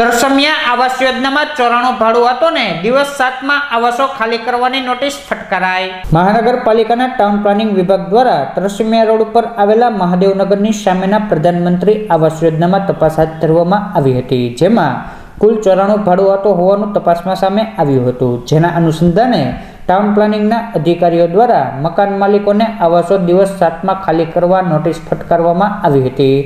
તરસમિયા આવાસ યોજનામાં ચોરાણું ભાડું હતું ને દિવસ 7માં આવાસો ખાલી કરવાની નોટિસ ફટકારાઈ। મહાનગરપાલિકાના ટાઉન પ્લાનિંગ વિભાગ દ્વારા તરસમિયા રોડ ઉપર આવેલા મહાદેવનગરની સામેના પ્રધાનમંત્રી આવાસ યોજનામાં તપાસ હાથ ધરવામાં આવી હતી, જેમાં કુલ 94 ભાડું હતું હોવાનું તપાસમાં સામે આવ્યું હતું, જેના અનુસંધાને ટાઉન પ્લાનિંગના અધિકારીઓ દ્વારા મકાન માલિકોને આવાસો દિવસ 7માં ખાલી કરવા નોટિસ ફટકારવામાં આવી હતી।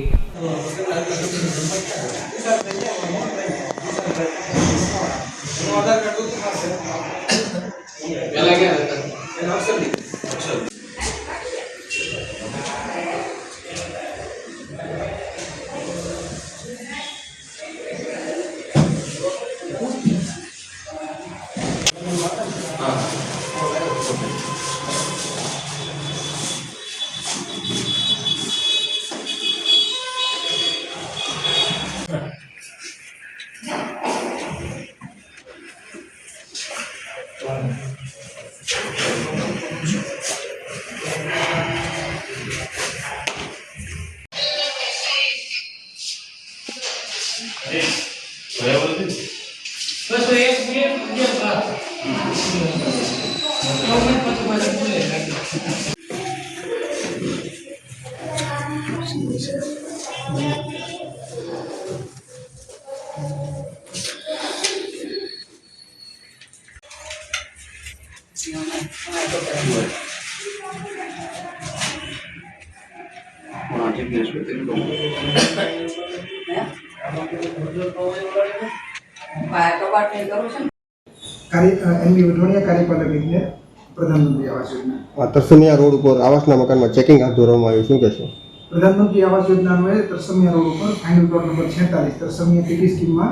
प्रधानमंत्री आवास योजना तरसमिया रोड पर आवासना मकान में चेकिंग हाथ धरवामां आव्युं। शुं कहेशो? प्रधानमंत्री आवास योजना अन्वये तरसमिया रोड पर final plot number 46 Tarsamiya PT scheme में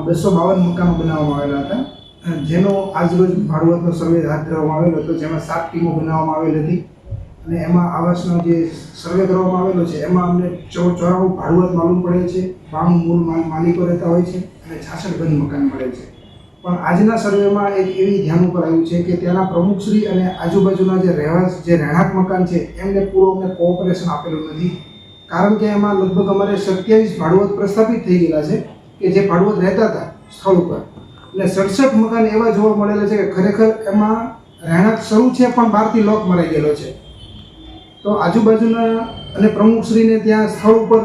252 मकानो बनाववामां आवेला हता, जेनो આજરોજ ભાડુઆતનો સર્વે હાથ ધરવામાં આવેલો હતો, જેમાં 7 ટીમો બનાવવામાં આવેલી હતી અને એમાં આવાસનો જે સર્વે કરવામાં આવેલો છે એમાં અમને 94 ભાડુઆત માલુમ પડે છે, 92 મૂળ માલિકો રહેતા હોય છે અને 66 બંધ મકાન મળે છે। પણ આજના સર્વેમાં એક એવી ધ્યાન ઉપર આવ્યું છે કે ત્યાંના પ્રમુખશ્રી અને આજુબાજુના જે રહેણાંક મકાન છે એમને પૂરો અમને કોઓપરેશન આપેલું નથી, કારણ કે એમાં લગભગ અમારે 27 ભાડુઆત પ્રસ્થાપિત થઈ ગયેલા છે કે જે ભાડુઆત રહેતા હતા સ્થળ ઉપર, એટલે 67 મકાન એવા જોવા મળેલા છે કે ખરેખર એમાં રહેણાંક શરૂ છે પણ બહારથી લોક મરાઈ ગયેલો છે। તો આજુબાજુના અને પ્રમુખશ્રીને ત્યાં સ્થળ ઉપર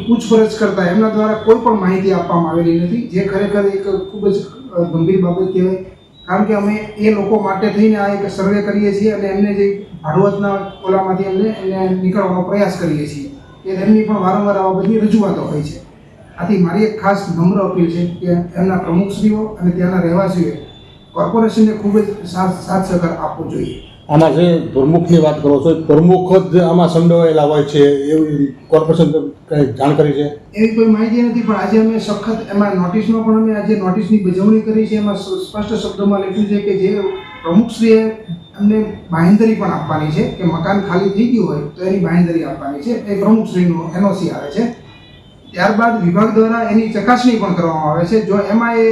પૂછપરછ કરતા એમના દ્વારા કોઈ પણ માહિતી આપવામાં આવેલી નથી, જે ખરેખર એક ખૂબ જ ગંભીર બાબત કહેવાય, કારણ કે અમે એ લોકો માટે થઈને આ એક સર્વે કરીએ છીએ અને એમને જે ભાડુઆતના ઓલામાંથી એને નીકળવાનો પ્રયાસ કરીએ છીએ કે એમની પણ વારંવાર આવા બધી રજૂઆતો હોય છે। આથી મારી એક ખાસ નમ્ર અપીલ છે કે એમના પ્રમુખશ્રીઓ અને ત્યાંના રહેવાસીઓએ કોર્પોરેશનને ખૂબ જ સાથ સહકાર આપવો જોઈએ। આમાં જે પ્રમુખની વાત કરો છો, પ્રમુખ જ આમાં સંડોવાયેલા હોય છે એવી કોર્પોરેશન કંઈ જાણકારી છે? એવી કોઈ માહિતી નથી, પણ આજે અમે સખત એમાં નોટિસમાં પણ અમે આજે નોટિસની બજવણી કરી છે। એમાં સ્પષ્ટ શબ્દોમાં લખ્યું છે કે જે પ્રમુખશ્રીએ અમને બાંહેધરી પણ આપવાની છે કે મકાન ખાલી થઈ ગયું હોય તો એની બાંહેધરી આપવાની છે, એ પ્રમુખશ્રીનો એનઓસી આવે છે। ત્યારબાદ વિભાગ દ્વારા એની ચકાસણી પણ કરવામાં આવે છે। જો એમાં એ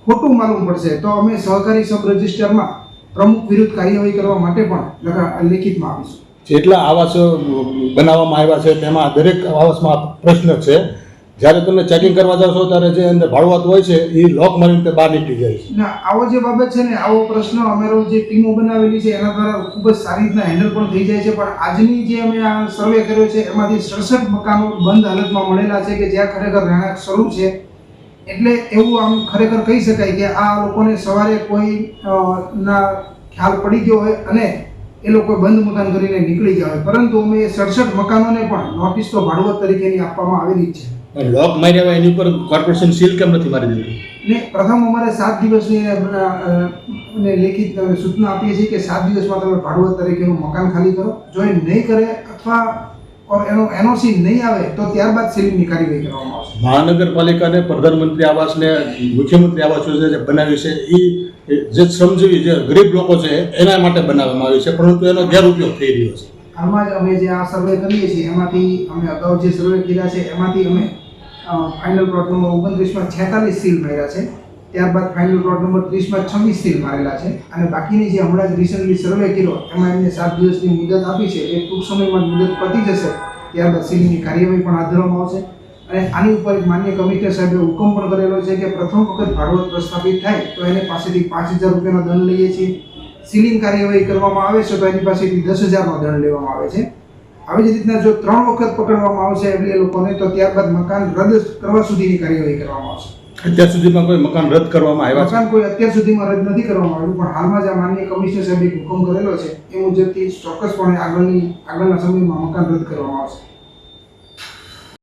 ખોટું માલુમ પડશે તો અમે સહકારી સબ રજિસ્ટરમાં પ્રમુખ વિરુદ્ધ કાર્યવાહી કરવા માટે પણ લેખિતમાં આપીશું। જેટલા આવાસ બનાવવામાં આવ્યા છે તેમાં દરેક આવાસમાં પ્રશ્ન છે, જ્યારે તમે ચેકિંગ કરવા જાવ છો ત્યારે જે અંદર ભાડુઆત હોય છે એ લોક મારીને બહાર નીકળી જાય છે। ના, આવો જે બાબત છે ને, આવો પ્રશ્ન અમારો જે ટીમો બનાવેલી છે એના દ્વારા ખૂબ જ સારી રીતના હેન્ડલ પણ થઈ જાય છે। પણ આજની જે અમે આ સર્વે કર્યો છે એમાંથી 67 મકાનો બંધ હાલતમાં મળેલા છે કે જ્યાં ખરેખર રહેણાંક શરૂ છે, એટલે એવું આમ ખરેખર કહી શકાય કે આ લોકોને સવારે કોઈ ના ખ્યાલ પડી ગયો હોય અને એ લોકો બંધ મકાન કરીને નીકળી ગયા હોય, પરંતુ અમે 67 મકાનોને પણ નોટિસ તો ભાડુઆત તરીકેની આપવામાં આવેલી જ છે। લોક માર્યા હોય એની ઉપર કોર્પોરેશન સીલ કેમ નથી મારી દીધી? ને પ્રથમ અમારે 7 દિવસની લેખિત સૂચના આપીએ છીએ કે 7 દિવસમાં તમે ભાડુઆત તરીકેનું મકાન ખાલી કરો। જો એ નહીં કરે અથવા એનો એનઓસી નહીં આવે તો ત્યારબાદ સીલિંગની કાર્યવાહી કરવામાં આવશે। મહાનગરપાલિકાને પ્રધાનમંત્રી આવાસને મુખ્યમંત્રી આવાસ યોજના જે બનાવી છે એ જે શ્રમજીવી જે ગરીબ લોકો છે એના માટે બનાવવામાં આવી છે, પરંતુ એનો ગેરઉપયોગ થઈ રહ્યો છે। હાલમાં જ અમે જે આ સર્વે કરીએ છીએ એમાંથી અમે અગાઉ જે સર્વે કર્યા છે એમાંથી અમે ફાઇનલ પ્લોટ નંબર 29માં 46 સીલ માર્યા છે, ત્યારબાદ ફાઇનલ પ્લોટ નંબર 30માં 26 સીલ મારેલા છે અને બાકીની જે હમણાં જ રિસન્ટલી સર્વે કર્યો એમાં એમને 7 દિવસની મુદત આપી છે, એ ટૂંક સમયમાં મુદત પતી જશે ત્યારબાદ સીલની કાર્યવાહી પણ હાથ ધરવામાં આવશે અને આની ઉપર એક માન્ય કમિશનર સાહેબે હુકમ પણ કરેલો છે કે પ્રથમ વખત ભાડુઆત પ્રસ્થાપિત થાય તો એને પાસેથી 5,000 રૂપિયાનો દંડ લઈએ છીએ. સીલિંગ કાર્યવાહી કરવામાં આવે છે તો એની પાસેથી 10,000નો દંડ લેવામાં આવે છે. આવી જ રીતના જો 3 વખત પકડવામાં આવશે એટલે એ લોકોને તો ત્યારબાદ મકાન રદ કરવા સુધીની કાર્યવાહી કરવામાં આવશે. અત્યાર સુધીમાં કોઈ મકાન રદ કરવામાં આવ્યા છે? મકાન કોઈ અત્યાર સુધીમાં રદ નથી કરવામાં આવ્યું, પણ હાલમાં જ આ માન્ય કમિશનર સાહેબે એક હુકમ કરેલો છે એ મુજબથી ચોક્કસપણે આગળના સમયમાં મકાન રદ કરવામાં આવશે.